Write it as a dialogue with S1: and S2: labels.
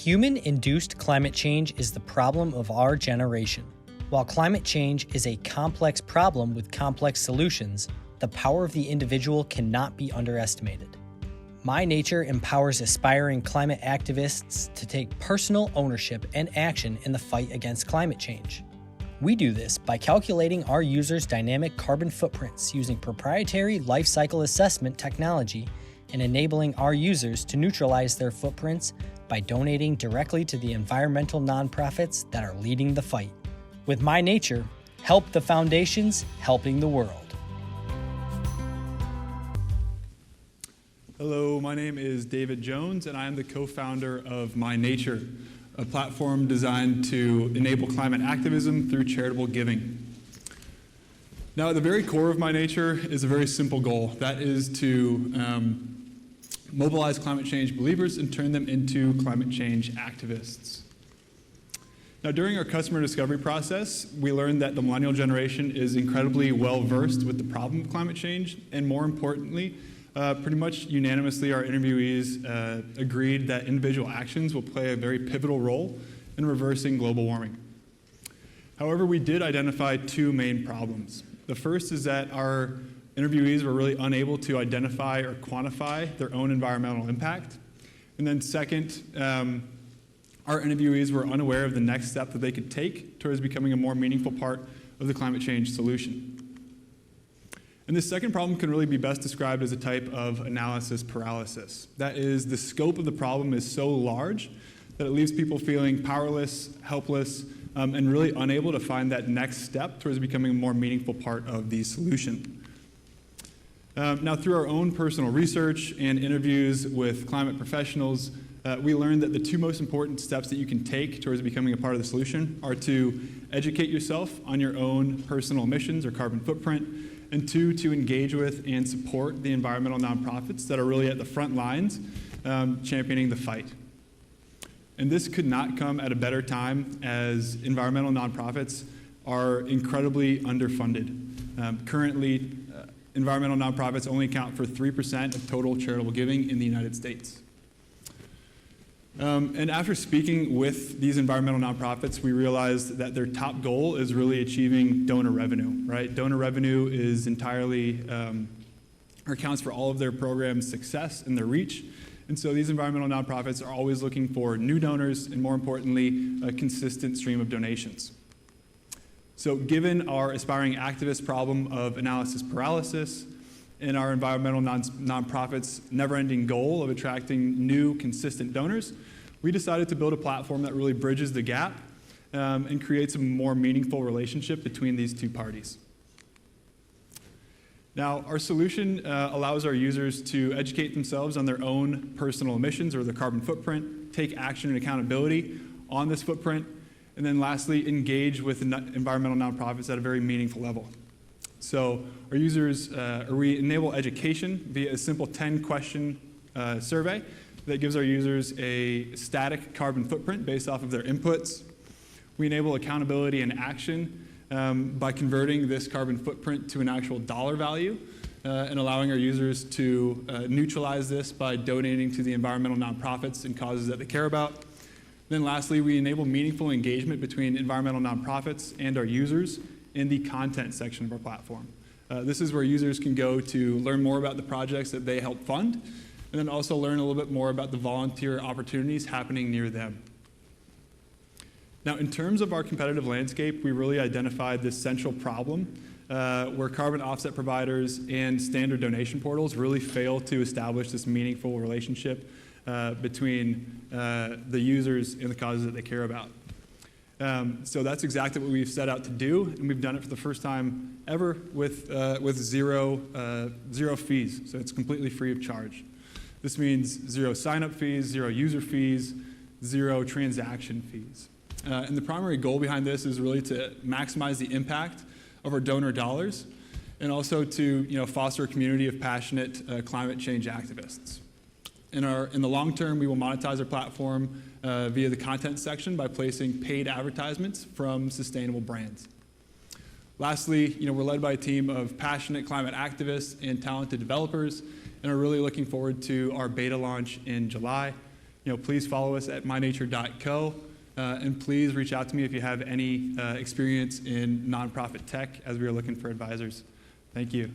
S1: Human-induced climate change is the problem of our generation. While climate change is a complex problem with complex solutions, the power of the individual cannot be underestimated. MyNatur empowers aspiring climate activists to take personal ownership and action in the fight against climate change. We do this by calculating our users' dynamic carbon footprints using proprietary life cycle assessment technology and enabling our users to neutralize their footprints by donating directly to the environmental nonprofits that are leading the fight. With MyNatur, help the foundations helping the world.
S2: Hello, my name is David Jones, and I am the co-founder of MyNatur, a platform designed to enable climate activism through charitable giving. Now, at the very core of MyNatur is a very simple goal. That is to mobilize climate change believers and turn them into climate change activists. Now, during our customer discovery process, we learned that the millennial generation is incredibly well-versed with the problem of climate change, and more importantly, pretty much unanimously, our interviewees agreed that individual actions will play a very pivotal role in reversing global warming. However, we did identify two main problems. The first is that our interviewees were really unable to identify or quantify their own environmental impact. And then second, our interviewees were unaware of the next step that they could take towards becoming a more meaningful part of the climate change solution. And this second problem can really be best described as a type of analysis paralysis. That is, the scope of the problem is so large that it leaves people feeling powerless, helpless, and really unable to find that next step towards becoming a more meaningful part of the solution. Now, through our own personal research and interviews with climate professionals, we learned that the two most important steps that you can take towards becoming a part of the solution are to educate yourself on your own personal emissions or carbon footprint, and two, to engage with and support the environmental nonprofits that are really at the front lines championing the fight. And this could not come at a better time, as environmental nonprofits are incredibly underfunded. Currently, environmental nonprofits only account for 3% of total charitable giving in the United States. And after speaking with these environmental nonprofits, we realized that their top goal is really achieving donor revenue, right? Donor revenue is entirely, or accounts for all of their programs' success and their reach. And so these environmental nonprofits are always looking for new donors and, more importantly, a consistent stream of donations. So given our aspiring activist problem of analysis paralysis and our environmental nonprofits' never-ending goal of attracting new, consistent donors, we decided to build a platform that really bridges the gap and creates a more meaningful relationship between these two parties. Now, our solution allows our users to educate themselves on their own personal emissions or their carbon footprint, take action and accountability on this footprint, and then lastly, engage with environmental nonprofits at a very meaningful level. So our users, we enable education via a simple 10-question survey that gives our users a static carbon footprint based off of their inputs. We enable accountability and action by converting this carbon footprint to an actual dollar value and allowing our users to neutralize this by donating to the environmental nonprofits and causes that they care about. Then lastly, we enable meaningful engagement between environmental nonprofits and our users in the content section of our platform. This is where users can go to learn more about the projects that they help fund, and then also learn a little bit more about the volunteer opportunities happening near them. Now, in terms of our competitive landscape, we really identified this central problem where carbon offset providers and standard donation portals really fail to establish this meaningful relationship between the users and the causes that they care about. So that's exactly what we've set out to do, and we've done it for the first time ever with zero fees. So it's completely free of charge. This means zero sign-up fees, zero user fees, zero transaction fees. And the primary goal behind this is really to maximize the impact of our donor dollars, and also to foster a community of passionate climate change activists. In the long term, we will monetize our platform via the content section by placing paid advertisements from sustainable brands. Lastly, we're led by a team of passionate climate activists and talented developers, and are really looking forward to our beta launch in July. please follow us at mynatur.co, and please reach out to me if you have any experience in nonprofit tech, as we are looking for advisors. Thank you.